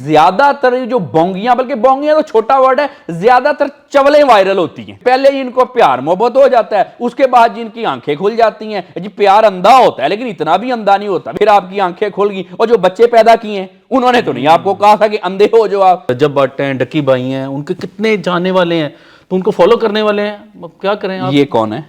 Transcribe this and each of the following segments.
ज्यादा तर जो बोंगियां, बल्कि बोंगियां तो छोटा वर्ड है, ज्यादातर चवलें वायरल होती हैं। पहले ही इनको प्यार मोहब्बत हो जाता है, उसके बाद जी इनकी आंखें खुल जाती हैं। जी प्यार अंधा होता है, लेकिन इतना भी अंधा नहीं होता। फिर आपकी आंखें खुल गई, और जो बच्चे पैदा किए हैं उन्होंने तो नहीं आपको कहा था कि अंधे हो जो आप। रजब भट्ट हैं, डक्की भाई हैं, उनके कितने जाने वाले हैं, तो उनको फॉलो करने वाले हैं। अब क्या करें आप? ये कौन है?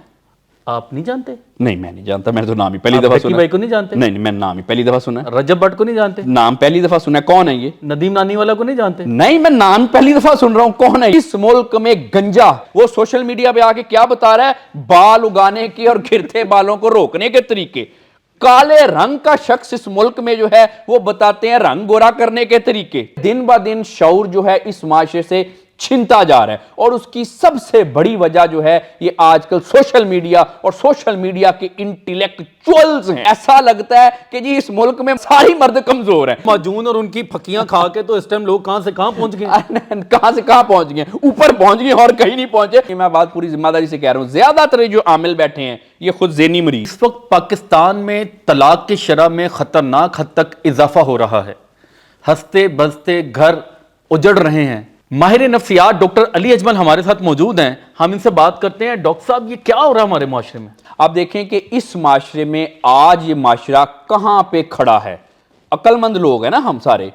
आप नहीं जानते? नहीं, मैं नहीं जानता, मैंने तो नाम ही पहली दफा सुना। भाई को नहीं जानते? नहीं, मैंने नाम ही पहली दफा सुना। रजब भट्ट को नहीं जानते? नाम पहली दफा सुना। कौन है ये? नदीम नानी वाला को नहीं जानते? नहीं, मैं नाम पहली दफा सुन रहा हूं। कौन है? इस मुल्क में गंजा, वो सोशल मीडिया पे आके क्या बता रहा है? बाल उगाने के और गिरते बालों को रोकने के तरीके। काले रंग का शख्स इस मुल्क में जो है वो बताते हैं रंग गोरा करने के तरीके। दिन ब दिन शऊर जो है इस माशरे से छिनता जा रहा है, और उसकी सबसे बड़ी वजह जो है ये आजकल सोशल मीडिया और सोशल मीडिया के इंटेलेक्चुअल्स हैं। ऐसा लगता है कि जी इस मुल्क में सारी मर्द कमजोर हैं। माजून और उनकी फकियां खा के तो इस टाइम लोग कहां से कहां पहुंच गए, कहां से कहां पहुंच गए, ऊपर पहुंच गए और कहीं नहीं पहुंचे। मैं बात पूरी जिम्मेदारी से कह रहा हूं, ज्यादातर जो आमिल बैठे हैं ये खुद ज़हनी मरीज। इस वक्त पाकिस्तान में तलाक की शरह में खतरनाक हद तक इजाफा हो रहा है। हंसते बसते घर उजड़ रहे हैं। माहिर नफ्सियात डॉक्टर अली अजमल हमारे साथ मौजूद हैं, हम इनसे बात करते हैं। डॉक्टर साहब, ये क्या हो रहा है हमारे माशरे में? आप देखें कि इस माशरे में आज ये माशरा कहां पे खड़ा है। अक्लमंद लोग हैं ना हम सारे,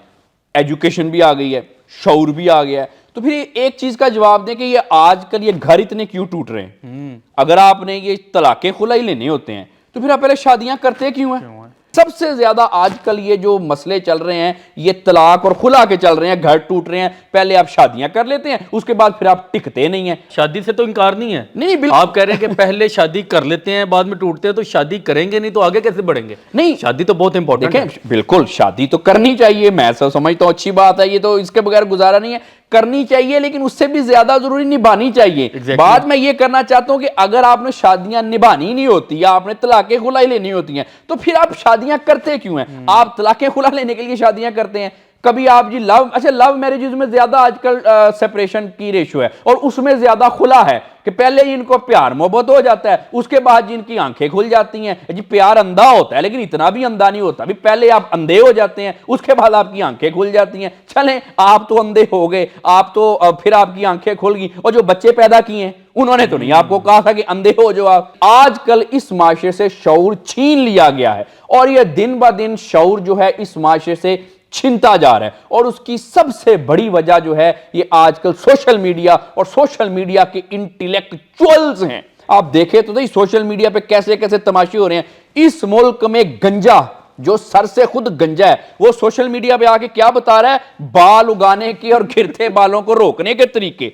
एजुकेशन भी आ गई है, शऊर भी आ गया है, तो फिर एक चीज का जवाब दें कि ये आजकल ये घर इतने क्यों टूट रहे हैं। अगर आपने ये तलाके खुला ही लेने होते हैं तो फिर आप पहले शादियां करते क्यों हैं? सबसे ज्यादा आजकल ये जो मसले चल रहे हैं ये तलाक और खुला के चल रहे हैं, घर टूट रहे हैं। पहले आप शादियां कर लेते हैं, उसके बाद फिर आप टिकते नहीं हैं। शादी से तो इनकार नहीं है। नहीं, बिल्कुल आप कह रहे हैं कि पहले शादी कर लेते हैं, बाद में टूटते हैं, तो शादी करेंगे नहीं तो आगे कैसे बढ़ेंगे? नहीं, शादी तो बहुत इंपॉर्टेंट है। बिल्कुल शादी तो करनी चाहिए, मैं समझता हूं अच्छी बात है, ये तो इसके बगैर गुजारा नहीं है, करनी चाहिए, लेकिन उससे भी ज्यादा जरूरी निभानी चाहिए। बात मैं ये करना चाहता हूं कि अगर आपने शादियां निभानी नहीं होती या आपने तलाके खुला ही लेनी होती हैं तो फिर आप शादियां करते क्यों हैं? आप तलाके खुला लेने के लिए शादियां करते हैं। कभी आप जी लव मैरिजेस में ज्यादा आजकल सेपरेशन की रेशो है, और उसमें ज्यादा खुला है कि पहले ही इनको प्यार मोहब्बत हो जाता है, उसके बाद जी इनकी आंखें खुल जाती हैं। जी प्यार अंधा होता है, लेकिन इतना भी अंधा नहीं होता। भी पहले आप अंधे हो जाते हैं, उसके बाद आपकी आंखें खुल जाती हैं। चलें, आप तो अंधे हो गए, आप तो फिर आपकी आंखें खुल गई, और जो बच्चे पैदा किए हैं उन्होंने तो नहीं आपको कहा था कि अंधे हो जो आप। आजकल इस माशरे से शऊर छीन लिया गया है, और यह दिन ब दिन शऊर जो है इस माशरे से छिनता जा रहा है, और उसकी सबसे बड़ी वजह जो है ये आजकल सोशल मीडिया और सोशल मीडिया के इंटेलेक्चुअल्स हैं। आप देखें तो सही सोशल मीडिया पे कैसे कैसे तमाशे हो रहे हैं। इस मुल्क में गंजा, जो सर से खुद गंजा है, वो सोशल मीडिया पे आके क्या बता रहा है? बाल उगाने के और गिरते बालों को रोकने के तरीके।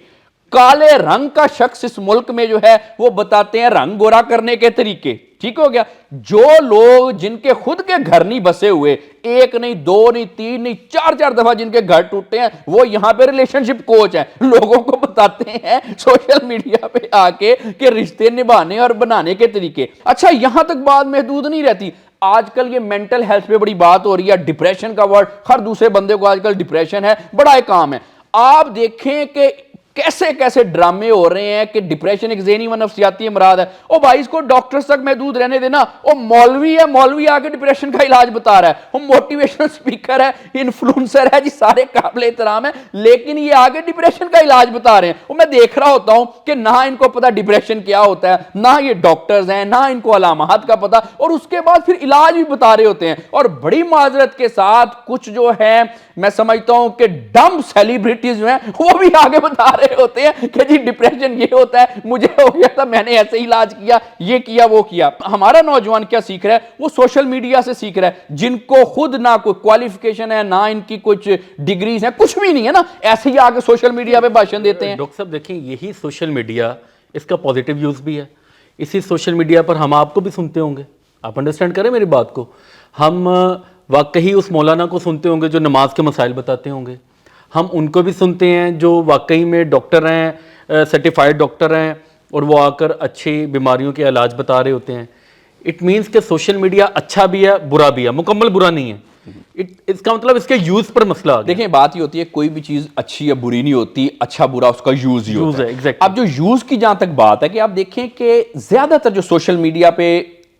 काले रंग का शख्स इस मुल्क में जो है वो बताते हैं रंग गोरा करने के तरीके। ठीक हो गया। जो लोग जिनके खुद के घर नहीं बसे हुए, एक नहीं, दो नहीं, तीन नहीं, चार चार दफा जिनके घर टूटे हैं, वो यहां पे रिलेशनशिप कोच हैं, लोगों को बताते हैं सोशल मीडिया पे आके कि रिश्ते निभाने और बनाने के तरीके। अच्छा, यहां तक बात महदूद नहीं रहती। आजकल ये मेंटल हेल्थ पे बड़ी बात हो रही है। डिप्रेशन का वर्ड, हर दूसरे बंदे को आजकल डिप्रेशन है, बड़ा एक काम है। आप देखें कि कैसे कैसे ड्रामे हो रहे हैं कि डिप्रेशन एक ज़हनी व नफ्सियाती अमराज है। ओ भाई, इसको डॉक्टर्स तक महदूद रहने देना। ओ मौलवी है, मौलवी आके डिप्रेशन का इलाज बता रहा है। वो मोटिवेशनल स्पीकर है, इन्फ्लुएंसर है जी, सारे काबिल एहतराम है, लेकिन ये आगे डिप्रेशन का इलाज बता रहे हैं। और मैं देख रहा होता हूं कि ना इनको पता डिप्रेशन क्या होता है, ना ये डॉक्टर्स हैं, ना इनको अलामात का पता, और उसके बाद फिर इलाज भी बता रहे होते हैं। और बड़ी माजरत के साथ कुछ जो है मैं समझता हूं कि डम्ब सेलिब्रिटीज जो हैं वो भी आगे बता रहे होते हैं कि जी डिप्रेशन ये होता है, मुझे हो गया था, मैंने ऐसे इलाज किया, ये किया, वो किया। हमारा नौजवान क्या सीख रहा है? वो सोशल मीडिया से सीख रहा है, जिनको खुद ना कोई क्वालिफिकेशन है, ना इनकी कुछ डिग्रीज है, कुछ भी नहीं है ना, ऐसे ही आगे सोशल मीडिया पे भाषण देते हैं। डॉक्टर साहब देखिए, यही सोशल मीडिया, इसका पॉजिटिव यूज भी है। इसी सोशल मीडिया पर हम आपको भी सुनते होंगे, आप अंडरस्टैंड करें मेरी बात को। हम वाकई उस मौलाना को सुनते होंगे जो नमाज के मसाइल बताते होंगे, हम उनको भी सुनते हैं जो वाकई में डॉक्टर हैं, सर्टिफाइड डॉक्टर हैं, और वो आकर अच्छी बीमारियों के इलाज बता रहे होते हैं। इट मीन्स कि सोशल मीडिया अच्छा भी है, बुरा भी है, मुकम्मल बुरा नहीं है। इसका मतलब इसके यूज पर मसला आ गया। देखिए, बात ये होती है कोई भी चीज अच्छी या बुरी नहीं होती, अच्छा बुरा उसका यूज ही होता है। exactly. अब जो यूज की जहां तक बात है कि आप देखें कि ज्यादातर जो सोशल मीडिया पे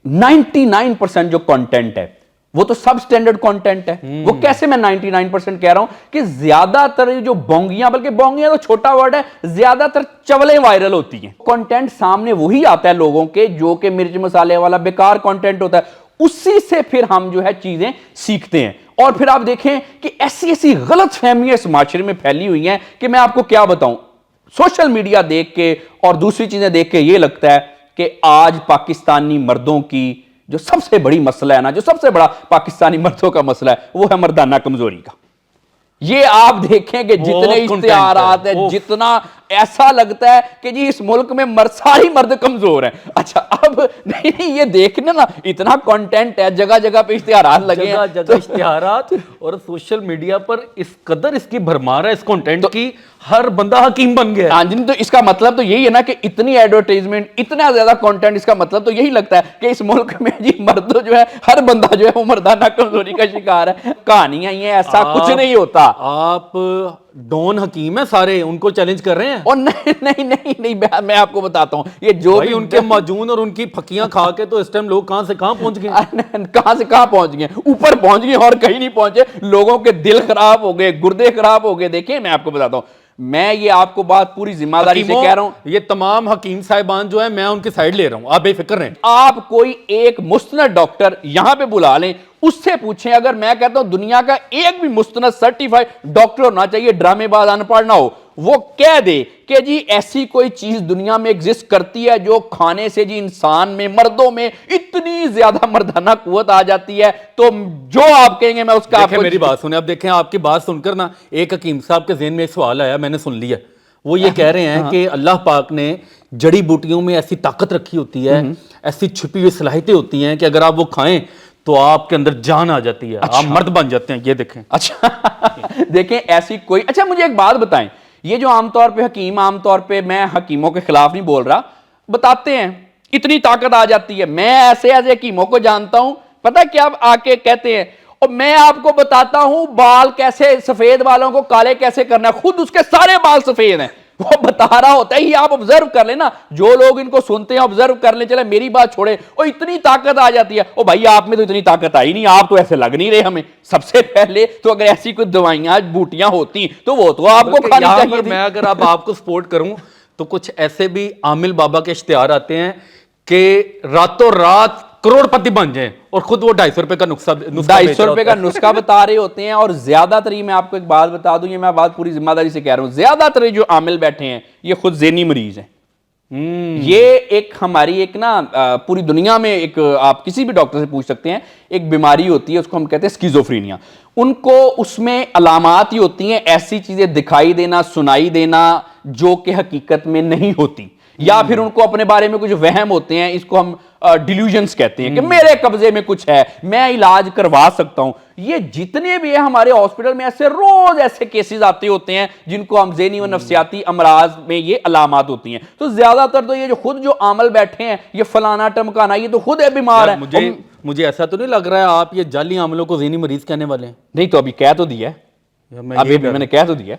99% जो कंटेंट है वो तो सब स्टैंडर्ड कंटेंट है। वो कैसे मैं 99% कह रहा हूं कि ज्यादातर जो बोंगियां, बल्कि बोंगियां तो छोटा वर्ड है, ज्यादातर चवलें वायरल होती हैं। कंटेंट सामने वही आता है लोगों के जो कि मिर्च मसाले वाला बेकार कंटेंट होता है, उसी से फिर हम जो है चीजें सीखते हैं। और फिर आप देखें कि ऐसी ऐसी गलत फहमियां इस माशरे में फैली हुई हैं कि मैं आपको क्या बताऊं। सोशल मीडिया देख के और दूसरी चीजें देख के ये लगता है कि आज पाकिस्तानी मर्दों की जो सबसे बड़ी मसला है ना, जो सबसे बड़ा पाकिस्तानी मर्दों का मसला है, वो है मर्दाना कमजोरी का। ये आप देखें कि जितने इश्तिहारात है, जितना ऐसा लगता है कि जी इस मुल्क में सारी मर्द कमजोर हैं। अच्छा, अब नहीं ये देखना ना, इतना कंटेंट है, जगह जगह पे इश्तिहारात लगे हैं, जगह जगह इश्तिहारात, और सोशल मीडिया पर इस कदर इसकी भरमार है इस कंटेंट की, हर बंदा हकीम बन गया। हाँ जी, तो इसका मतलब तो यही है ना कि इतनी एडवर्टाइजमेंट, इतना ज्यादा कंटेंट, इसका मतलब तो यही लगता है कि इस मुल्क में जी मर्द जो है, हर बंदा जो है वो मर्दाना कमजोरी का शिकार है। कहानियां ये ऐसा कुछ नहीं होता। आप डॉन हकीम है सारे, उनको चैलेंज कर रहे हैं। और नहीं नहीं नहीं नहीं, मैं आपको बताता हूं, ये जो भी उनके माजून और उनकी फकियां खा के तो इस टाइम लोग कहां से कहां पहुंच गए, कहां से कहां पहुंच गए, ऊपर पहुंच गए और कहीं नहीं पहुंचे। लोगों के दिल खराब हो गए, गुर्दे खराब हो गए। देखिए मैं आपको बताता हूं, मैं ये आपको बात पूरी जिम्मेदारी से कह रहा हूं, ये तमाम हकीम साहिबान जो है मैं उनकी साइड ले रहा हूं, आप बेफिक्र रहें। आप कोई एक मुस्तनद डॉक्टर यहां पे बुला लें, उससे पूछें। अगर मैं कहता हूं दुनिया का एक भी मुस्तनद सर्टिफाइड डॉक्टर होना चाहिए, ड्रामेबाज अनपढ़ ना हो, वो कह दे कि जी ऐसी कोई चीज दुनिया में एग्जिस्ट करती है जो खाने से जी इंसान में, मर्दों में इतनी ज्यादा मर्दाना कुव्वत आ जाती है, तो जो आप कहेंगे मैं उसका आपको। मेरी बात सुने, अब देखें आपकी बात सुनकर ना एक हकीम साहब के ज़हन में एक सवाल आया, मैंने सुन लिया। वो ये कह रहे हैं कि अल्लाह पाक ने जड़ी बूटियों में ऐसी ताकत रखी होती है, ऐसी छुपी हुई सलाहियतें होती हैं कि अगर आप वो खाएं तो आपके अंदर जान आ जाती है। अच्छा। आप मर्द बन जाते हैं। ये देखें। अच्छा देखें ऐसी कोई, अच्छा मुझे एक बात बताएं, ये जो आमतौर पे हकीम, आमतौर पे मैं हकीमों के खिलाफ नहीं बोल रहा, बताते हैं इतनी ताकत आ जाती है। मैं ऐसे ऐसे हकीमों को जानता हूं, पता क्या आके कहते हैं, और मैं आपको बताता हूं बाल कैसे, सफेद बालों को काले कैसे करना है, खुद उसके सारे बाल सफेद हैं, वो बता रहा होता है। ये आप ऑब्जर्व कर लेना, जो लोग इनको सुनते हैं ऑब्जर्व कर ले। चले मेरी बात छोड़े, और इतनी ताकत आ जाती है। ओ भाई आप में तो इतनी ताकत आई नहीं, आप तो ऐसे लग नहीं रहे हमें। सबसे पहले तो अगर ऐसी कोई दवाइयां बूटियां होती तो वो तो आपको खानी चाहिए थी। मैं अगर अब आपको सपोर्ट करूं तो कुछ ऐसे भी आमिल बाबा के इश्तिहार आते हैं कि रातों रात करोड़पति बन जाए और खुद वो 250 रुपए का नुस्खा 250 रुपए का नुस्खा बता रहे होते हैं। और ज्यादातर, मैं आपको एक बात बता दूं, ये मैं बात पूरी जिम्मेदारी से कह रहा हूं, ज्यादातर जो आमिल बैठे हैं ये खुद ज़हनी मरीज हैं। ये एक हमारी एक ना पूरी दुनिया में एक, आप किसी भी डॉक्टर से पूछ सकते हैं, एक बीमारी होती है, उसको हम कहते हैं स्किज़ोफ्रेनिया। उनको उसमें अलामात ही होती हैं ऐसी चीजें दिखाई देना, सुनाई देना जो कि हकीकत में नहीं होती, या फिर उनको अपने बारे में कुछ वहम होते हैं, इसको हम डिल्यूजन्स कहते हैं कि मेरे कब्जे में कुछ है, मैं इलाज करवा सकता हूं। ये जितने भी है हमारे हॉस्पिटल में, ऐसे रोज ऐसे केसेस आते होते हैं जिनको हम ज़हनी व नफ्सियाती अमराज में ये अलामात होती हैं। तो ज्यादातर तो ये जो खुद जो आमल बैठे हैं, ये फलाना टमकाना, ये तो खुद है बीमार है। मुझे ऐसा तो नहीं लग रहा है आप ये जाली आमलों को ज़हनी मरीज कहने वाले हैं? नहीं तो अभी कह तो दिया है, अभी मैंने कह तो दिया।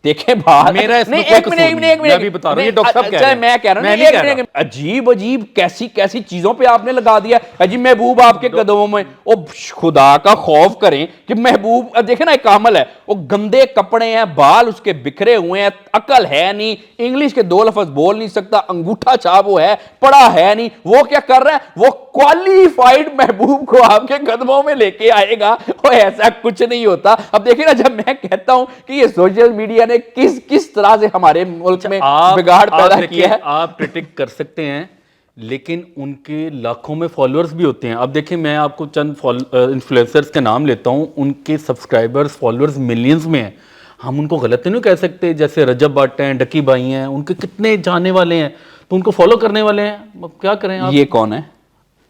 देखें बात, मेरा नहीं एक मिनट मैं भी बता रहा हूं, ये डॉक्टर साहब कह रहे हैं, मैं कह रहा हूं, अजीब अजीब कैसी कैसी चीजों पे आपने लगा दिया। अजी महबूब आपके कदमों में, ओ खुदा का खौफ करें कि महबूब, देखे ना एक अमल है, वो गंदे कपड़े हैं, बाल उसके बिखरे हुए हैं, अकल है नहीं, इंग्लिश के 2 लफ्ज बोल नहीं सकता, अंगूठा छाप वो है, पढ़ा है नहीं, वो क्या कर रहा है, वो क्वालिफाइड महबूब को आपके कदमों में लेके आएगा। वो ऐसा कुछ नहीं होता। अब देखिए ना, जब मैं कहता हूं कि ये सोशल मीडिया ने किस किस तरह से हमारे मुल्क में बिगाड़ पैदा किया है। आप क्रिटिक कर सकते हैं, लेकिन उनके लाखों में फॉलोअर्स भी होते हैं। अब देखिए मैं आपको चंद इन्फ्लुएंसर्स के नाम लेता हूं, उनके सब्सक्राइबर्स फॉलोअर्स मिलियंस में हैं। हम उनको गलत तो नहीं कह सकते, जैसे रजब भट्ट हैं, डकी भाई हैं, उनके कितने जाने वाले हैं, तो उनको फॉलो करने वाले हैं। अब क्या करें आप? ये कौन है?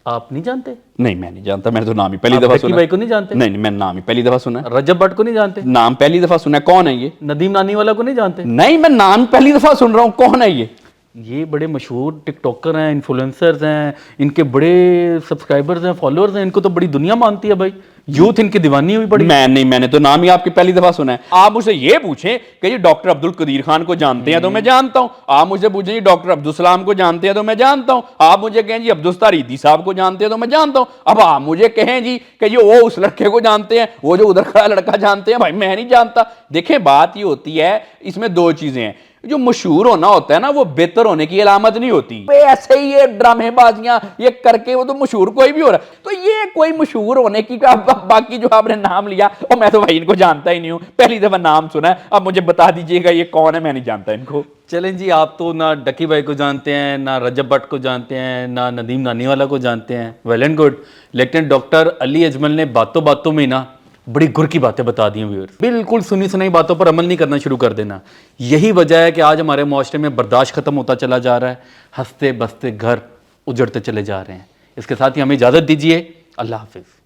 आप नहीं जानते? नहीं मैं नहीं जानता, मैंने तो नाम ही पहली दफा सुना। भाई को नहीं जानते? नहीं मैंने नाम ही पहली दफा सुना। रजब भट्ट को नहीं जानते? नाम पहली दफा सुना। कौन है ये? नदीम नानी वाला को नहीं जानते? नहीं मैं नाम पहली दफा सुन रहा हूं। कौन है ये? ये बड़े मशहूर टिकटॉकर हैं, इन्फ्लुएंसर्स हैं, इनके बड़े सब्सक्राइबर्स हैं, फॉलोअर्स हैं, इनको तो बड़ी दुनिया मानती है भाई। यूथ इनकी दीवानी हुई पड़ी। मैंने तो नाम ही आपकी पहली दफा सुना है। आप मुझसे ये पूछें कि ये डॉक्टर अब्दुल कदीर खान को जानते हैं तो मैं जानता हूं। आप मुझे पूछें जी डॉक्टर अब्दुल सलाम को जानते हैं तो मैं जानता हूं। आप मुझे कहें जी अब्दुल तारीदी साहब को जानते हैं तो मैं जानता हूं। अब आप मुझे कहें जी कि ये वो उस लड़के को जानते हैं, वो जो उधर खड़ा लड़का जानते हैं, भाई मैं नहीं जानता। देखें बात ये होती है, इसमें दो चीजें हैं। जो मशहूर होना होता है ना, वो बेहतर होने की अलामत नहीं होती। ऐसे ही ये ड्रामेबाजियां ये करके वो तो मशहूर कोई भी हो रहा है। तो ये कोई मशहूर होने की बाकी जो आपने नाम लिया, और मैं तो भाई इनको जानता ही नहीं हूं, पहली दफा नाम सुना है। अब मुझे बता दीजिएगा ये कौन है, मैं नहीं जानता इनको। चलें जी, आप तो ना डकी भाई को जानते हैं, ना रजब भट्ट को जानते हैं, ना नदीम नानीवाला को जानते हैं, वेल एंड गुड। लेकिन डॉक्टर अली अजमल ने बातों बातों में ना बड़ी गुर की बातें बता दी हैं व्यूअर्स। बिल्कुल सुनी सुनाई बातों पर अमल नहीं करना शुरू कर देना। यही वजह है कि आज हमारे मुआशरे में बर्दाश्त खत्म होता चला जा रहा है, हंसते बसते घर उजड़ते चले जा रहे हैं। इसके साथ ही हमें इजाज़त दीजिए, अल्लाह हाफिज़।